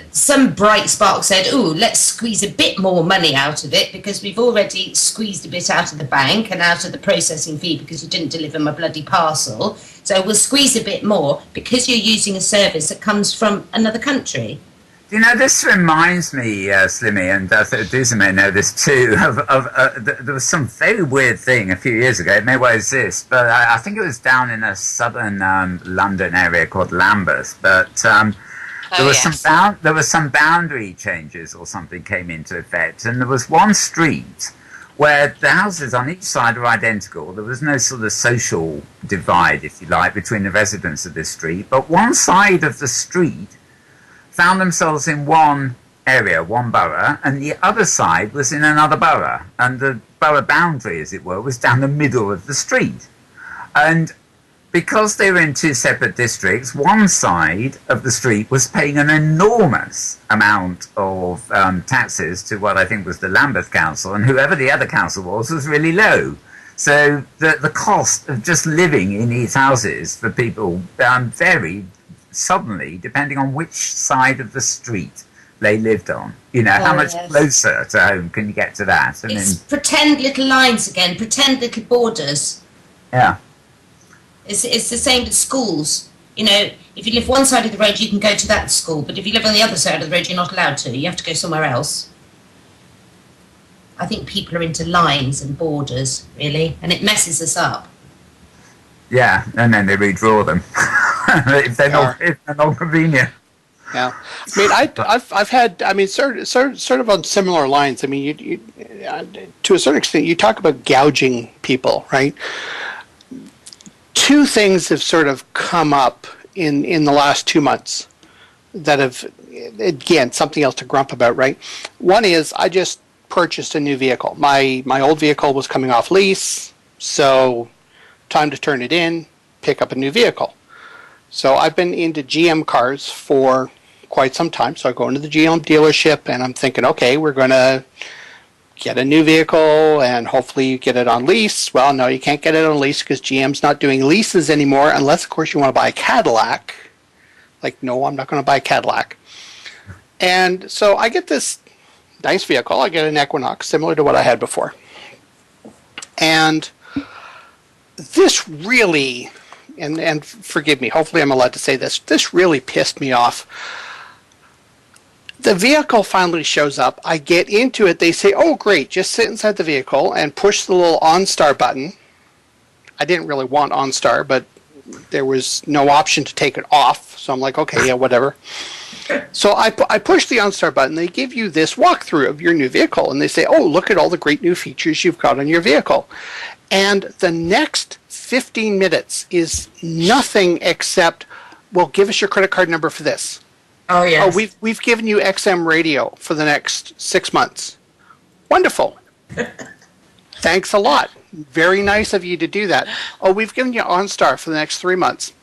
some bright spark said, let's squeeze a bit more money out of it because we've already squeezed a bit out of the bank and out of the processing fee because you didn't deliver my bloody parcel. So we'll squeeze a bit more because you're using a service that comes from another country. This reminds me, Slimmy, and Dusa may know this too, there was some very weird thing a few years ago. It may well exist, but I think it was down in a southern London area called Lambeth. But there was some boundary changes or something came into effect, and there was one street where the houses on each side were identical. There was no sort of social divide, if you like, between the residents of this street. But one side of the street found themselves in one area, one borough, and the other side was in another borough. And the borough boundary, as it were, was down the middle of the street. And because they were in two separate districts, one side of the street was paying an enormous amount of taxes to what I think was the Lambeth Council, and whoever the other council was really low. So the cost of just living in these houses for people varied suddenly depending on which side of the street they lived on. How much closer to home can you get to that? It's pretend little lines again, pretend little borders. Yeah. It's the same with schools. If you live one side of the road, you can go to that school, but if you live on the other side of the road, you're not allowed to. You have to go somewhere else. I think people are into lines and borders, really, and it messes us up. Yeah, and then they redraw them if they're not convenient. Yeah, I mean, I've had, I mean, sort of on similar lines. I mean, you to a certain extent, you talk about gouging people, right? Two things have sort of come up in the last 2 months that have, again, something else to grump about, right? One is I just purchased a new vehicle. My old vehicle was coming off lease, so time to turn it in, pick up a new vehicle. So I've been into GM cars for quite some time. So I go into the GM dealership and I'm thinking, okay, we're going to get a new vehicle and hopefully you get it on lease. Well, no, you can't get it on lease because GM's not doing leases anymore unless, of course, you want to buy a Cadillac. Like, no, I'm not going to buy a Cadillac. And so I get this nice vehicle. I get an Equinox, similar to what I had before. And this really, and forgive me, hopefully I'm allowed to say this, this really pissed me off. The vehicle finally shows up. I get into it. They say, oh, great, just sit inside the vehicle and push the little OnStar button. I didn't really want OnStar, but there was no option to take it off. So I'm like, okay, yeah, whatever. So I push the OnStar button. They give you this walkthrough of your new vehicle. And they say, oh, look at all the great new features you've got on your vehicle. And the next 15 minutes is nothing except, well, give us your credit card number for this. Oh, yes. Oh, we've given you XM radio for the next 6 months. Wonderful. Thanks a lot. Very nice of you to do that. Oh, we've given you OnStar for the next 3 months.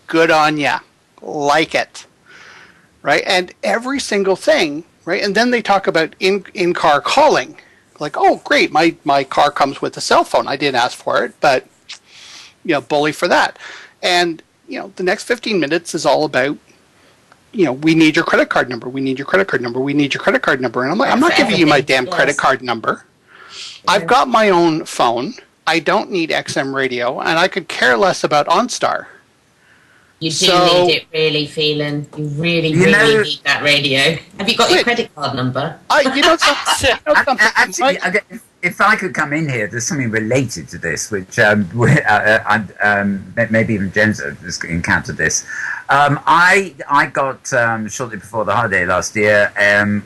Good on ya. Like it. Right? And every single thing, right? And then they talk about in-car calling. Like, oh, great, my car comes with a cell phone. I didn't ask for it, but, bully for that. And, the next 15 minutes is all about, we need your credit card number. We need your credit card number. We need your credit card number. And I'm like, I'm not giving you my damn credit card number. I've got my own phone. I don't need XM radio, and I could care less about OnStar. You do need it, really, Phelan. You really need that radio. Have you got your credit card number? Actually, if I could come in here, there's something related to this, which maybe even JenzZa has encountered this. I got, shortly before the holiday last year,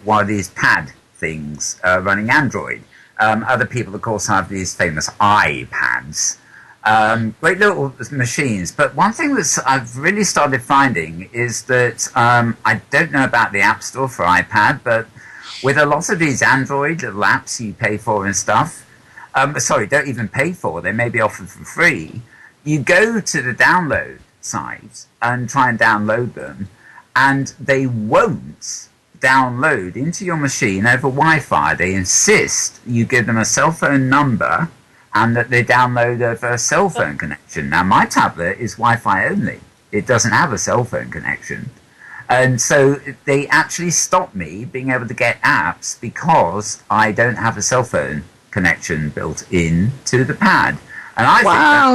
one of these pad things running Android. Other people, of course, have these famous iPads. Great little machines. But one thing that I've really started finding is that I don't know about the App Store for iPad, but with a lot of these Android little apps you pay for and stuff, don't even pay for, they may be offered for free, you go to the download site and try and download them, and they won't download into your machine over Wi-Fi. They insist you give them a cell phone number and that they download over a cell phone connection. Now, my tablet is Wi-Fi only. It doesn't have a cell phone connection. And so they actually stop me being able to get apps because I don't have a cell phone connection built in to the pad. And I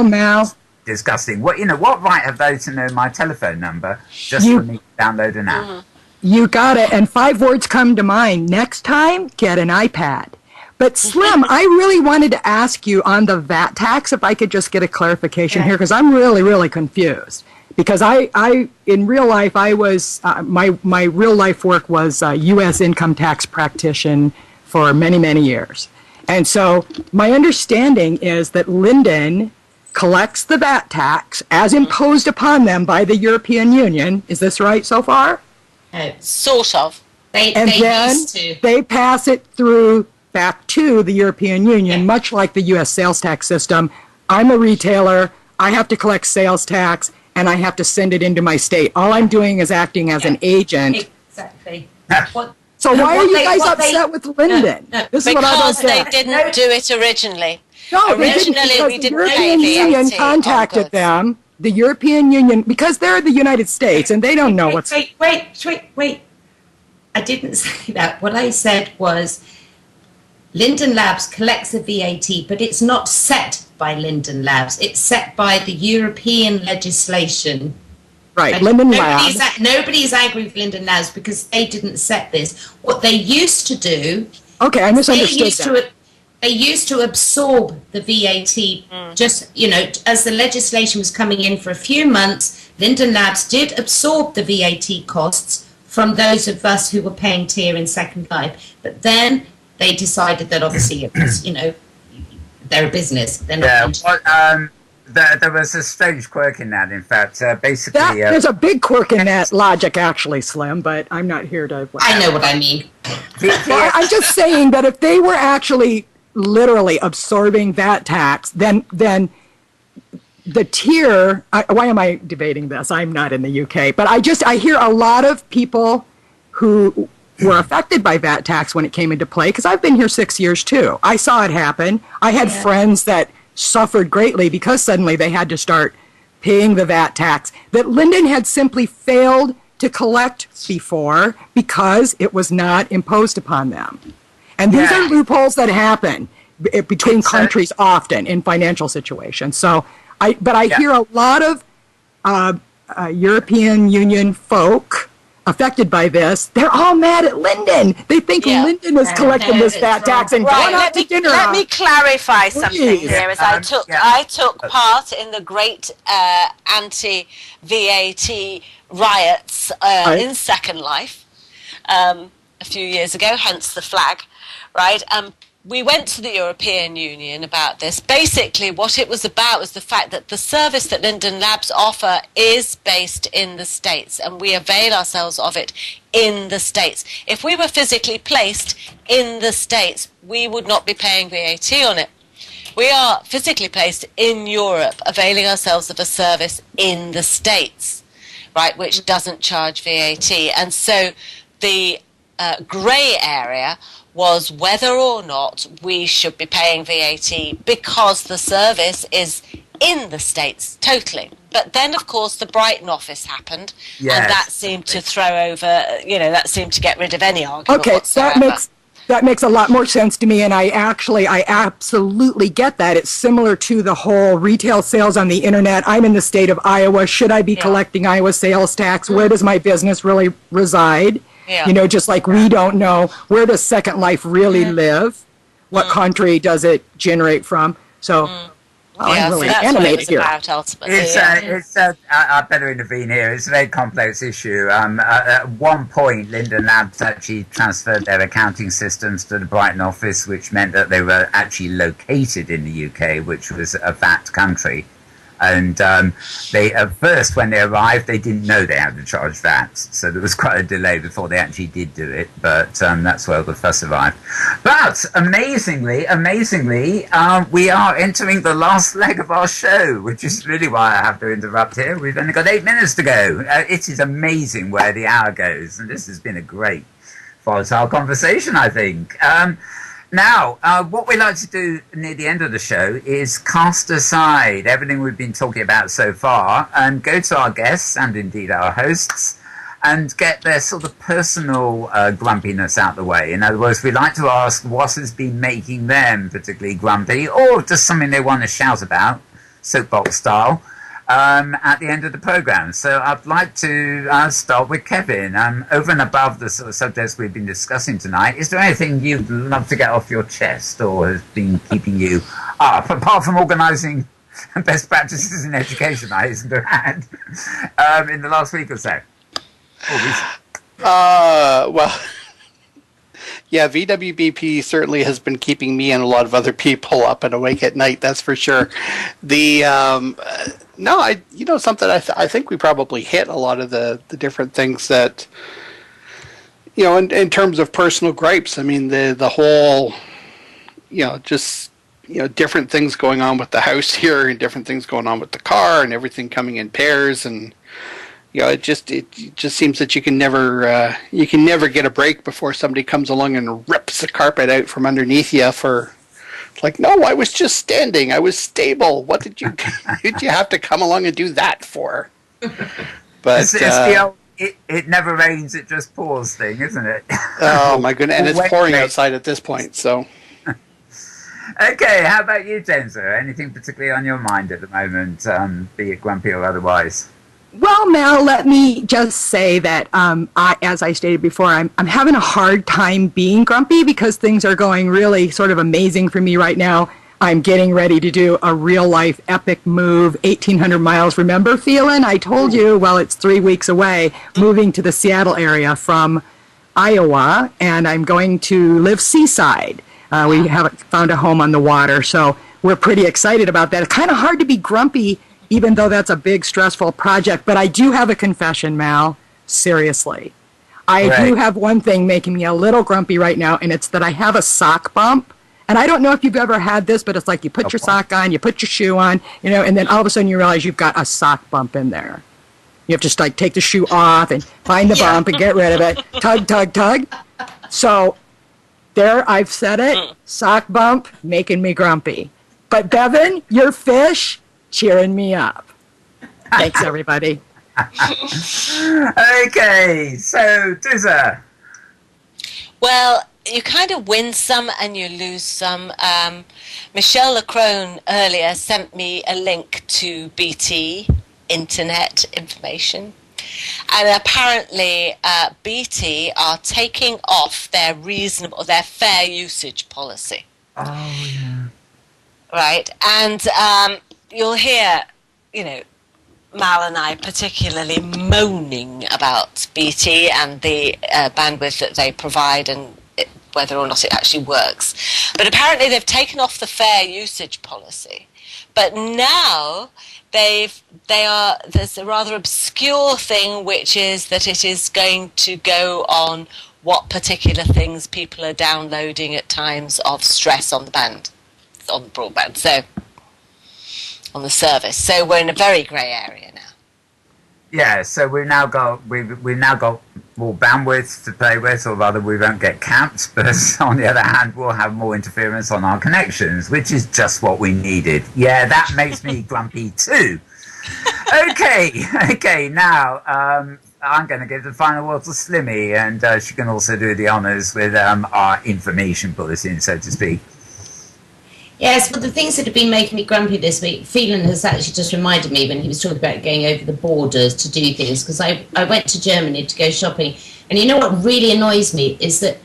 think that's disgusting. What right have they to know my telephone number just for me to download an app? You got it. And 5 words come to mind. Next time, get an iPad. But Slim, I really wanted to ask you on the VAT tax, if I could just get a clarification here, because I'm really, really confused. Because I in real life, I was, my real life work was U.S. income tax practitioner for many, many years. And so my understanding is that Linden collects the VAT tax as imposed upon them by the European Union. Is this right so far? Sort of. They used to. They pass it through back to the European Union, much like the U.S. sales tax system. I'm a retailer. I have to collect sales tax, and I have to send it into my state. All I'm doing is acting as an agent. Exactly. So why are you guys upset with Linden? This is what I don't get. Because they didn't do it originally. No, originally we didn't pay the European Union contacted them. The European Union, because they're the United States, and they don't know what's... Wait. I didn't say that. What I said was Linden Labs collects the VAT, but it's not set by Linden Labs. It's set by the European legislation. Right, Linden Labs. Nobody's angry with Linden Labs because they didn't set this. What they used to do... Okay, I misunderstood that. They used to absorb the VAT just, as the legislation was coming in for a few months, Linden Labs did absorb the VAT costs from those of us who were paying tier in Second Life. But then they decided that obviously it was, they're a business. They're not there was a strange quirk in that, in fact. Basically... there's a big quirk in that logic, actually, Slim, but I'm not here to... I know what I mean. I'm just saying that if they were actually literally absorbing that tax, then the tier... why am I debating this? I'm not in the UK. But I hear a lot of people who were affected by VAT tax when it came into play, because I've been here 6 years, too. I saw it happen. I had friends that suffered greatly because suddenly they had to start paying the VAT tax that Linden had simply failed to collect before because it was not imposed upon them. And these are loopholes that happen between countries often in financial situations. So, I hear a lot of European Union folk affected by this, they're all mad at Lyndon. They think Lyndon is collecting this fat tax and going out to dinner. Let me clarify something here. As I took part in the great anti-VAT riots in Second Life a few years ago, hence the flag, right? We went to the European Union about this. Basically, what it was about was the fact that the service that Linden Labs offer is based in the States, and we avail ourselves of it in the States. If we were physically placed in the States, we would not be paying VAT on it. We are physically placed in Europe, availing ourselves of a service in the States, right, which doesn't charge VAT. And so the grey area was whether or not we should be paying VAT because the service is in the States totally. But then, of course, the Brighton office happened, and that seemed to throw over, that seemed to get rid of any argument whatsoever. That makes a lot more sense to me, and I absolutely get that. It's similar to the whole retail sales on the internet. I'm in the state of Iowa. Should I be collecting Iowa sales tax? Where does my business really reside? Yeah. Just like we don't know, where does Second Life really live? What country does it generate from? So, I'm really animated here. About, ultimately. I better intervene here. It's a very complex issue. At one point, Linden Labs actually transferred their accounting systems to the Brighton office, which meant that they were actually located in the UK, which was a VAT country. And they, at first, when they arrived, they didn't know they had to charge VAT. So there was quite a delay before they actually did do it. But that's where the fuss arrived. But amazingly, we are entering the last leg of our show, which is really why I have to interrupt here. We've only got 8 minutes to go. It is amazing where the hour goes. And this has been a great volatile conversation, I think. Now, what we like to do near the end of the show is cast aside everything we've been talking about so far and go to our guests and indeed our hosts and get their sort of personal grumpiness out the way. In other words, we like to ask what has been making them particularly grumpy or just something they want to shout about, soapbox style, at the end of the program. So I'd like to start with Kevin. Over and above the sort of subjects we've been discussing tonight, is there anything you'd love to get off your chest or has been keeping you up, apart from organising best practices in education, I hasten to add, in the last week or so? Well, yeah, VWBP certainly has been keeping me and a lot of other people up and awake at night, that's for sure. Something I think we probably hit a lot of the different things that, in terms of personal gripes. I mean, the whole, different things going on with the house here and different things going on with the car and everything coming in pairs. And, it just seems that you can never get a break before somebody comes along and rips the carpet out from underneath you for... Like, no, I was just standing. I was stable. What did you have to come along and do that for? But it's the old, it never rains, it just pours thing, isn't it? Oh, my goodness. And it's pouring outside at this point, so... Okay, how about you, JenzZa? Anything particularly on your mind at the moment, be it grumpy or otherwise? Well, Mel, let me just say that, as I stated before, I'm having a hard time being grumpy because things are going really sort of amazing for me right now. I'm getting ready to do a real-life epic move, 1,800 miles. Remember, Phelan? I told you, well, it's 3 weeks away, moving to the Seattle area from Iowa, and I'm going to live seaside. We haven't found a home on the water, so we're pretty excited about that. It's kind of hard to be grumpy even though that's a big, stressful project. But I do have a confession, Mal. Seriously. I do have one thing making me a little grumpy right now, and it's that I have a sock bump. And I don't know if you've ever had this, but it's like you put your sock on, you put your shoe on, and then all of a sudden you realize you've got a sock bump in there. You have to just like take the shoe off and find the bump and get rid of it. Tug, tug, tug. So there, I've said it. Sock bump making me grumpy. But Bevan, your fish... cheering me up. Thanks, everybody. Okay, so JenzZa. Well, you kind of win some and you lose some. Michelle Lacrone earlier sent me a link to BT Internet information. And apparently BT are taking off their fair usage policy. Oh, yeah. Right, and you'll hear, Mal and I particularly moaning about BT and the bandwidth that they provide and whether or not it actually works. But apparently they've taken off the fair usage policy. But now there's a rather obscure thing, which is that it is going to go on what particular things people are downloading at times of stress on the broadband, so on the service. So we're in a very grey area now. Yeah, so we've now got more bandwidth to play with, or rather we won't get capped, but on the other hand we'll have more interference on our connections, which is just what we needed. Yeah, that makes me grumpy too. Okay, now I'm going to give the final word to Slimmy, and she can also do the honours with our information bulletin, so to speak. Yes, but the things that have been making me grumpy this week, Phelan has actually just reminded me when he was talking about going over the borders to do things, because I went to Germany to go shopping, and you know what really annoys me is that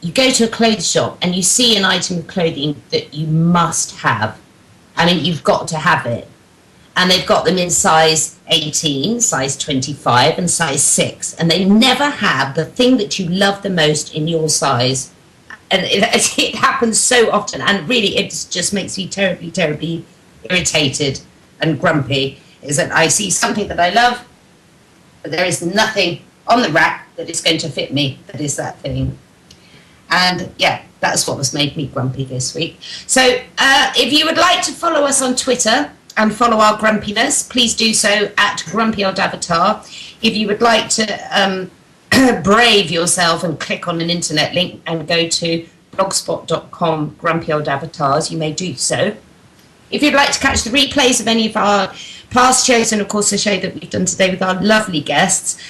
you go to a clothes shop and you see an item of clothing that you must have. I mean, you've got to have it. And they've got them in size 18, size 25, and size 6. And they never have the thing that you love the most in your size. And it happens so often, and really it just makes me terribly, terribly irritated and grumpy, is that I see something that I love, but there is nothing on the rack that is going to fit me that is that thing. And yeah, that's what has made me grumpy this week. So if you would like to follow us on Twitter and follow our grumpiness, please do so at Grumpy Old Avatar. If you would like to brave yourself and click on an internet link and go to blogspot.com Grumpy Old Avatars, you may do so. If you'd like to catch the replays of any of our past shows, and of course the show that we've done today with our lovely guests,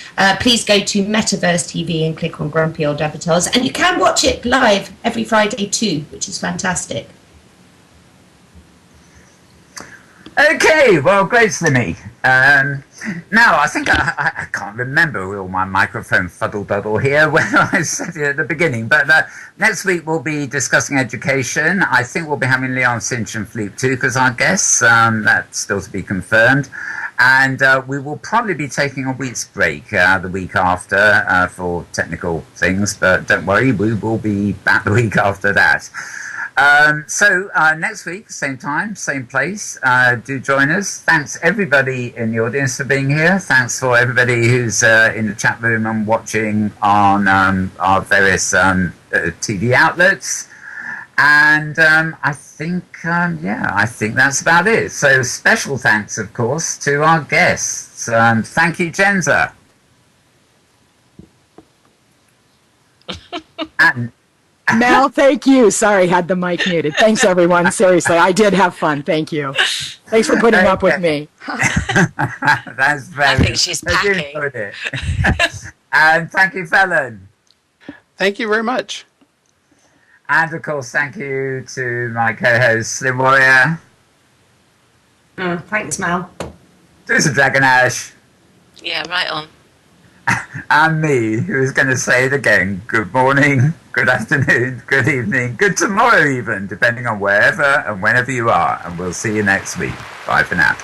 please go to Metaverse TV and click on Grumpy Old Avatars, and you can watch it live every Friday too, which is fantastic. Okay, well, great, Slimmy. Now, I think I can't remember all my microphone fuddle-duddle here when I said it at the beginning, but next week we'll be discussing education. I think we'll be having Leon Cinch and Fleet 2 as our guests. That's still to be confirmed. And we will probably be taking a week's break the week after for technical things, but don't worry, we will be back the week after that. So next week, same time, same place, do join us. Thanks everybody in the audience for being here. Thanks for everybody who's in the chat room and watching on our various TV outlets. And I think that's about it. So special thanks, of course, to our guests. Thank you, JenzZa. And Mel, thank you. Sorry, had the mic muted. Thanks, everyone. Seriously, I did have fun. Thank you. Thanks for putting up with me. That's very. I think she's packing. And thank you, Phelan. Thank you very much. And of course, thank you to my co-host Slim Warrior. Thanks, Mel. Do some Dragon Ash. Yeah, right on. And me, who is going to say it again. Good morning, good afternoon, good evening, good tomorrow even, depending on wherever and whenever you are. And we'll see you next week. Bye for now.